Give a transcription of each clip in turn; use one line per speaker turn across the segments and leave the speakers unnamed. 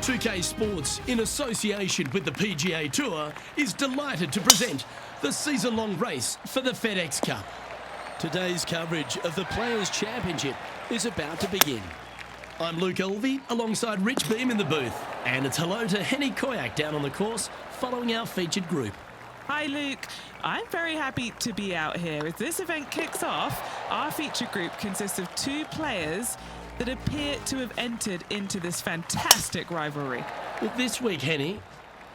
2K Sports, in association with the PGA Tour, is delighted to present the season-long race for the FedEx Cup. Today's coverage of the Players' Championship is about to begin. I'm Luke Elvey, alongside Rich Beam in the booth, and it's hello to Henny Koyak down on the course, following our featured group.
Hi Luke, I'm very happy to be out here. As this event kicks off, our feature group consists of 2 players that appear to have entered into this fantastic rivalry.
But this week, Henny,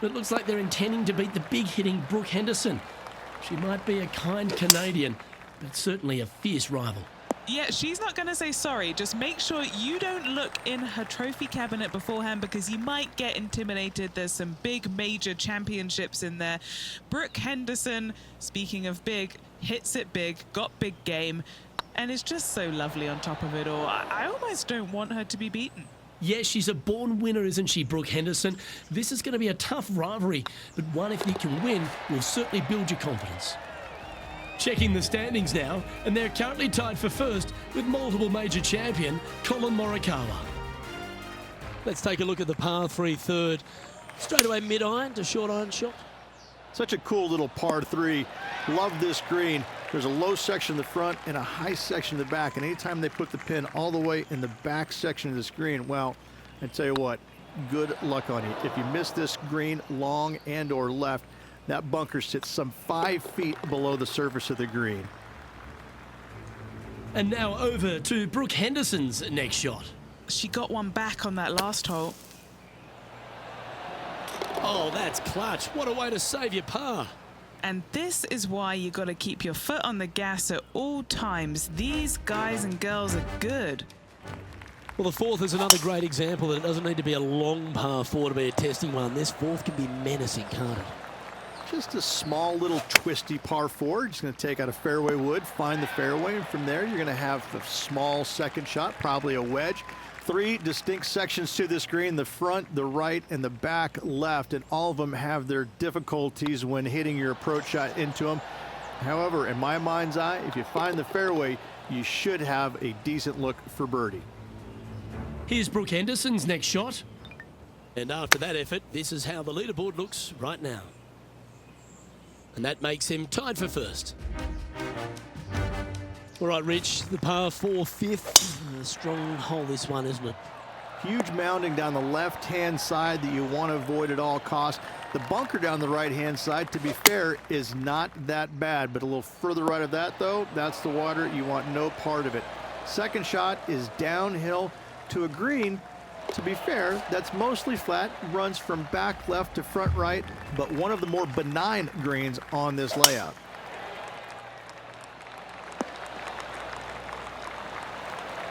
it looks like they're intending to beat the big-hitting Brooke Henderson. She might be a kind Canadian, but certainly a fierce rival.
Yeah, she's not going to say sorry. Just make sure you don't look in her trophy cabinet beforehand because you might get intimidated. There's some big major championships in there. Brooke Henderson, speaking of big, hits it big, got big game, and is just so lovely on top of it all. I almost don't want her to be beaten.
Yes, she's a born winner, isn't she, Brooke Henderson? This is going to be a tough rivalry, but one if you can win will certainly build your confidence. Checking the standings now, and they're currently tied for first with multiple major champion Colin Morikawa. Let's take a look at the par 3 third. Straight away mid-iron to short iron shot.
Such a cool little par 3. Love this green. There's a low section in the front and a high section in the back. And anytime they put the pin all the way in the back section of this green, well, I tell you what, good luck on you. If you miss this green long and or left, that bunker sits some 5 feet below the surface of the green.
And now over to Brooke Henderson's next shot.
She got one back on that last hole.
Oh, that's clutch. What a way to save your par.
And this is why you got to keep your foot on the gas at all times. These guys and girls are good.
Well, the fourth is another great example that it doesn't need to be a long par 4 to be a testing one. This fourth can be menacing, can't it?
Just a small little twisty par 4. Just going to take out a fairway wood, find the fairway, and from there you're going to have a small second shot, probably a wedge. 3 distinct sections to this green, the front, the right, and the back left, and all of them have their difficulties when hitting your approach shot into them. However, in my mind's eye, if you find the fairway, you should have a decent look for birdie.
Here's Brooke Henderson's next shot. And after that effort, this is how the leaderboard looks right now. And that makes him tied for first. All right, Rich, the par 4 fifth. A strong hole, this one, isn't it?
Huge mounding down the left-hand side that you want to avoid at all costs. The bunker down the right-hand side, to be fair, is not that bad. But a little further right of that, though, that's the water. You want no part of it. Second shot is downhill to a green. To be fair, that's mostly flat, runs from back left to front right, but one of the more benign greens on this layout.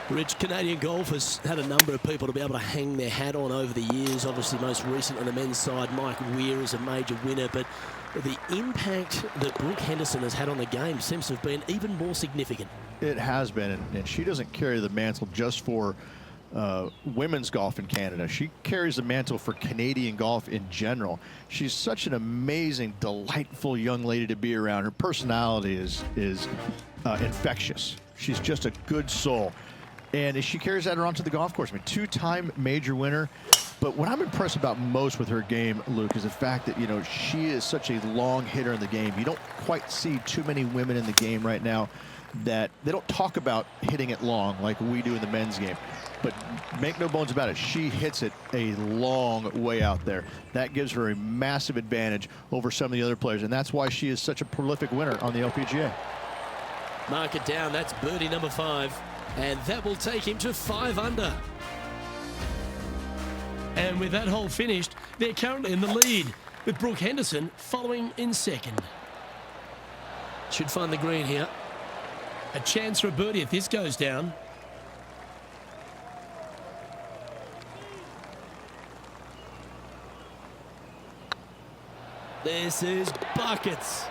Rich, Canadian golf has had a number of people to be able to hang their hat on over the years. Obviously, most recent on the men's side, Mike Weir is a major winner, but the impact that Brooke Henderson has had on the game seems to have been even more significant.
It has been, and she doesn't carry the mantle just for women's golf in Canada. She carries the mantle for Canadian golf in general. She's such an amazing, delightful young lady to be around. Her personality is infectious. She's just a good soul. And she carries that around to the golf course. I mean, 2-time major winner. But what I'm impressed about most with her game, Luke, is the fact that, you know, she is such a long hitter in the game. You don't quite see too many women in the game right now that they don't talk about hitting it long like we do in the men's game. But make no bones about it, she hits it a long way out there. That gives her a massive advantage over some of the other players, and that's why she is such a prolific winner on the LPGA.
Mark it down, that's birdie number 5. And that will take him to 5 under. And with that hole finished, they're currently in the lead, with Brooke Henderson following in second. Should find the green here. A chance for a birdie if this goes down. This is buckets.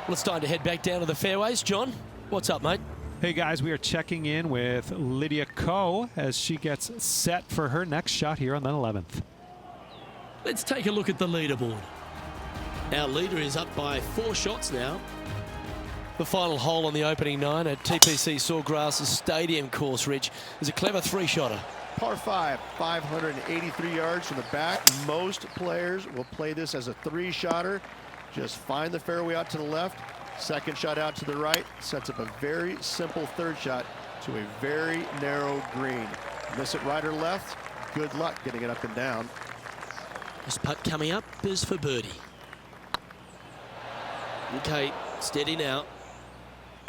Well, it's time to head back down to the fairways. John, what's up, mate?
Hey guys, we are checking in with Lydia Ko as she gets set for her next shot here on the 11th.
Let's take a look at the leaderboard. Our leader is up by 4 shots now. The final hole on the opening 9 at TPC Sawgrass Stadium course, Rich, is a clever 3-shotter.
Par 5, 583 yards from the back. Most players will play this as a 3-shotter. Just find the fairway out to the left, second shot out to the right, sets up a very simple third shot to a very narrow green. Miss it right or left, good luck getting it up and down.
This putt coming up is for birdie. Okay, steady now.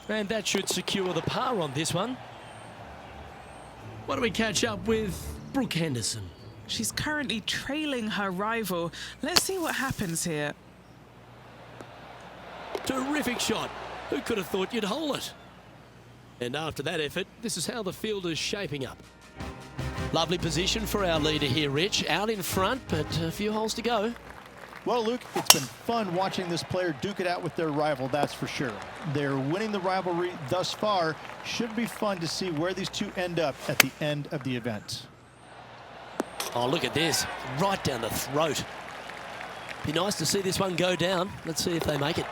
And that should secure the par on this one. Why don't we catch up with Brooke Henderson?
She's currently trailing her rival. Let's see what happens here.
Terrific shot. Who could have thought you'd hole it? And after that effort, this is how the field is shaping up. Lovely position for our leader here, Rich. Out in front, but a few holes to go.
Well, Luke, it's been fun watching this player duke it out with their rival, that's for sure. They're winning the rivalry thus far. Should be fun to see where these two end up at the end of the event.
Oh, look at this. Right down the throat. Be nice to see this one go down. Let's see if they make it.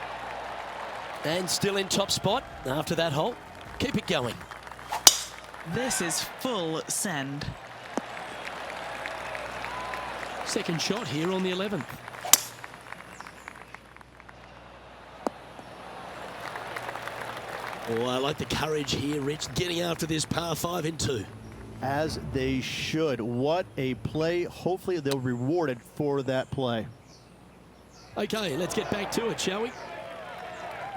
And still in top spot after that hole. Keep it going.
This is full send.
Second shot here on the 11th. Oh, I like the courage here, Rich, getting after this par 5 in 2.
As they should. What a play. Hopefully they'll be rewarded for that play.
Okay, let's get back to it, shall we?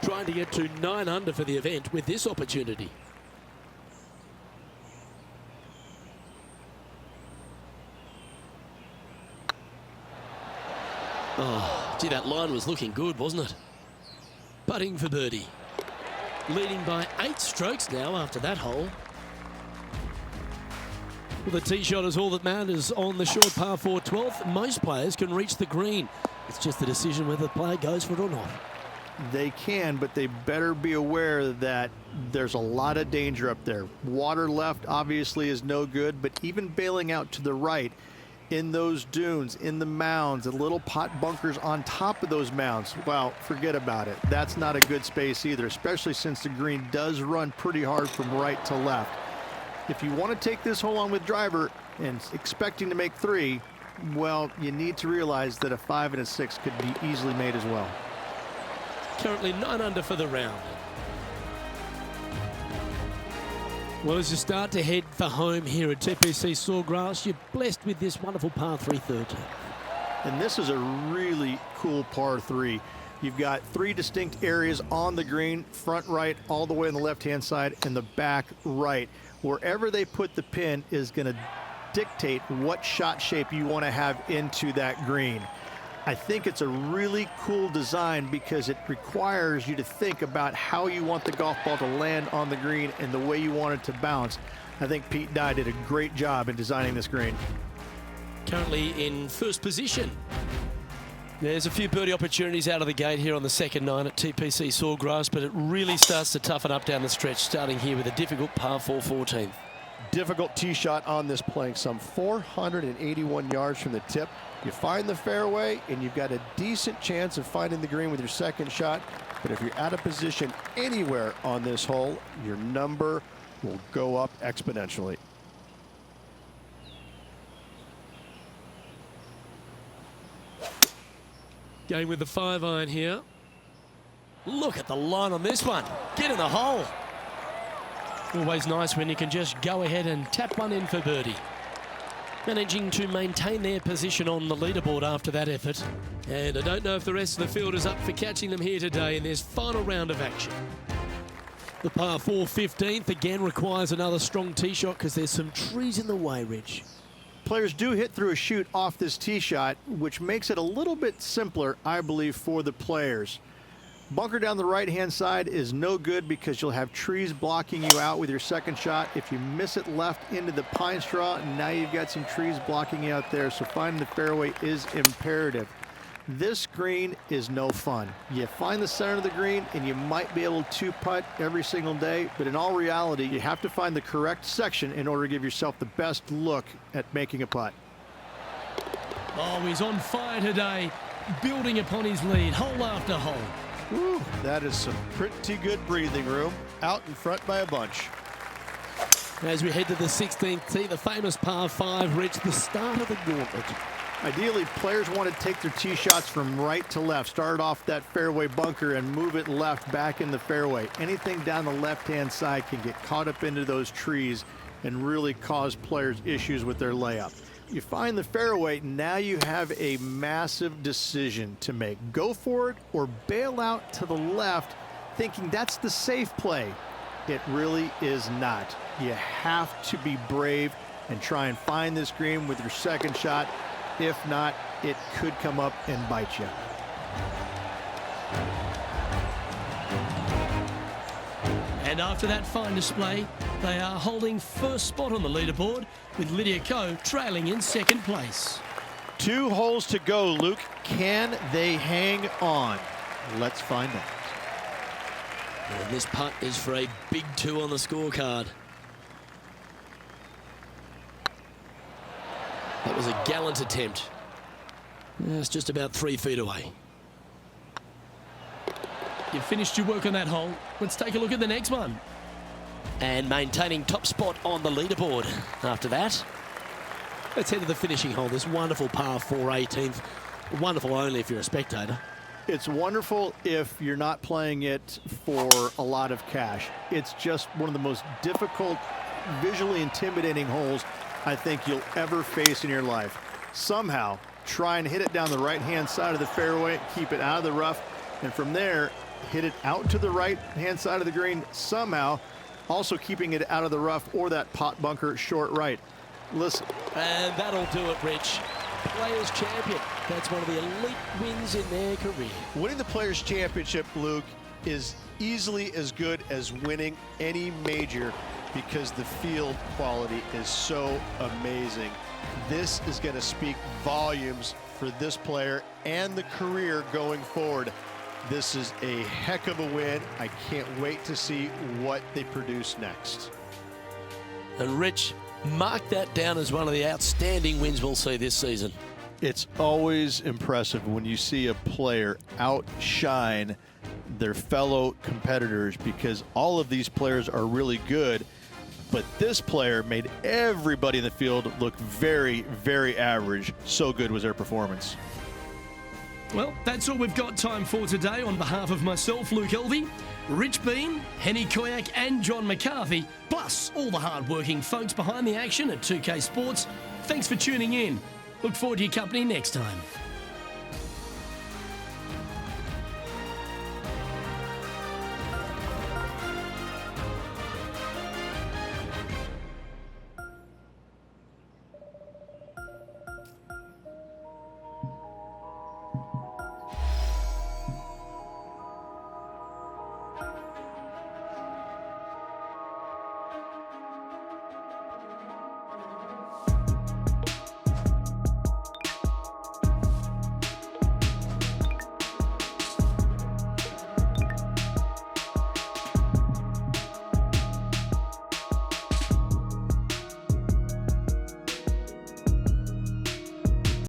Trying to get to 9 under for the event with this opportunity. Oh, gee, that line was looking good, wasn't it? Putting for birdie. Leading by 8 strokes now after that hole. Well, the tee shot is all that matters on the short par 4 12th. Most players can reach the green. It's just the decision whether the player goes for it or not.
They can, but they better be aware that there's a lot of danger up there. Water left obviously is no good, but even bailing out to the right in those dunes, in the mounds, and little pot bunkers on top of those mounds, well, forget about it. That's not a good space either, especially since the green does run pretty hard from right to left. If you want to take this hole on with driver and expecting to make 3, well, you need to realize that a 5 and a 6 could be easily made as well.
Currently 9 under for the round. Well, as you start to head for home here at TPC Sawgrass, you're blessed with this wonderful par 3 13.
And this is a really cool par 3. You've got 3 distinct areas on the green, front right, all the way on the left-hand side, and the back right. Wherever they put the pin is going to dictate what shot shape you want to have into that green. I think it's a really cool design because it requires you to think about how you want the golf ball to land on the green and the way you want it to bounce. I think Pete Dye did a great job in designing this green.
Currently in first position. There's a few birdie opportunities out of the gate here on the second 9 at TPC Sawgrass, but it really starts to toughen up down the stretch, starting here with a difficult par 4 14th.
Difficult tee shot on this, playing some 481 yards from the tip. You find the fairway and you've got a decent chance of finding the green with your second shot, but if you're out of position anywhere on this hole, your number will go up exponentially.
Going with the 5-iron here. Look at the line on this one. Get in the hole. Always nice when you can just go ahead and tap one in for birdie. Managing to maintain their position on the leaderboard after that effort. And I don't know if the rest of the field is up for catching them here today in this final round of action. The par 4 15th again requires another strong tee shot because there's some trees in the way, Rich.
Players do hit through a chute off this tee shot, which makes it a little bit simpler, I believe, for the players. Bunker down the right-hand side is no good because you'll have trees blocking you out with your second shot. If you miss it left into the pine straw, now you've got some trees blocking you out there, so finding the fairway is imperative. This green is no fun. You find the center of the green and you might be able to putt every single day, but in all reality, you have to find the correct section in order to give yourself the best look at making a putt.
Oh, he's on fire today, building upon his lead, hole after hole.
Woo, that is some pretty good breathing room out in front by a bunch.
As we head to the 16th tee, the famous par 5 reached the start of the gauntlet.
Ideally, players want to take their tee shots from right to left. Start off that fairway bunker and move it left back in the fairway. Anything down the left-hand side can get caught up into those trees and really cause players issues with their layup. You find the fairway, now you have a massive decision to make. Go for it or bail out to the left, thinking that's the safe play. It really is not. You have to be brave and try and find this green with your second shot. If not, it could come up and bite you.
And after that fine display, they are holding first spot on the leaderboard, with Lydia Ko trailing in second place.
2 holes to go, Luke. Can they hang on? Let's find out.
And this putt is for a big 2 on the scorecard. That was a gallant attempt. It's just about 3 feet away. You've finished your work on that hole. Let's take a look at the next one. And maintaining top spot on the leaderboard after that. Let's head to the finishing hole. This wonderful par 4 18th. Wonderful only if you're a spectator.
It's wonderful if you're not playing it for a lot of cash. It's just one of the most difficult, visually intimidating holes I think you'll ever face in your life. Somehow, try and hit it down the right-hand side of the fairway, keep it out of the rough, and from there, hit it out to the right-hand side of the green somehow, also keeping it out of the rough or that pot bunker short right. Listen.
And that'll do it, Rich. Players Champion. That's one of the elite wins in their career.
Winning the Players' Championship, Luke, is easily as good as winning any major because the field quality is so amazing. This is going to speak volumes for this player and the career going forward. This is a heck of a win. I can't wait to see what they produce next.
And Rich, mark that down as one of the outstanding wins we'll see this season.
It's always impressive when you see a player outshine their fellow competitors because all of these players are really good, but this player made everybody in the field look very, very average. So good was their performance.
Well, that's all we've got time for today. On behalf of myself, Luke Elvey, Rich Bean, Henny Koyak and John McCarthy, plus all the hard-working folks behind the action at 2K Sports, thanks for tuning in. Look forward to your company next time.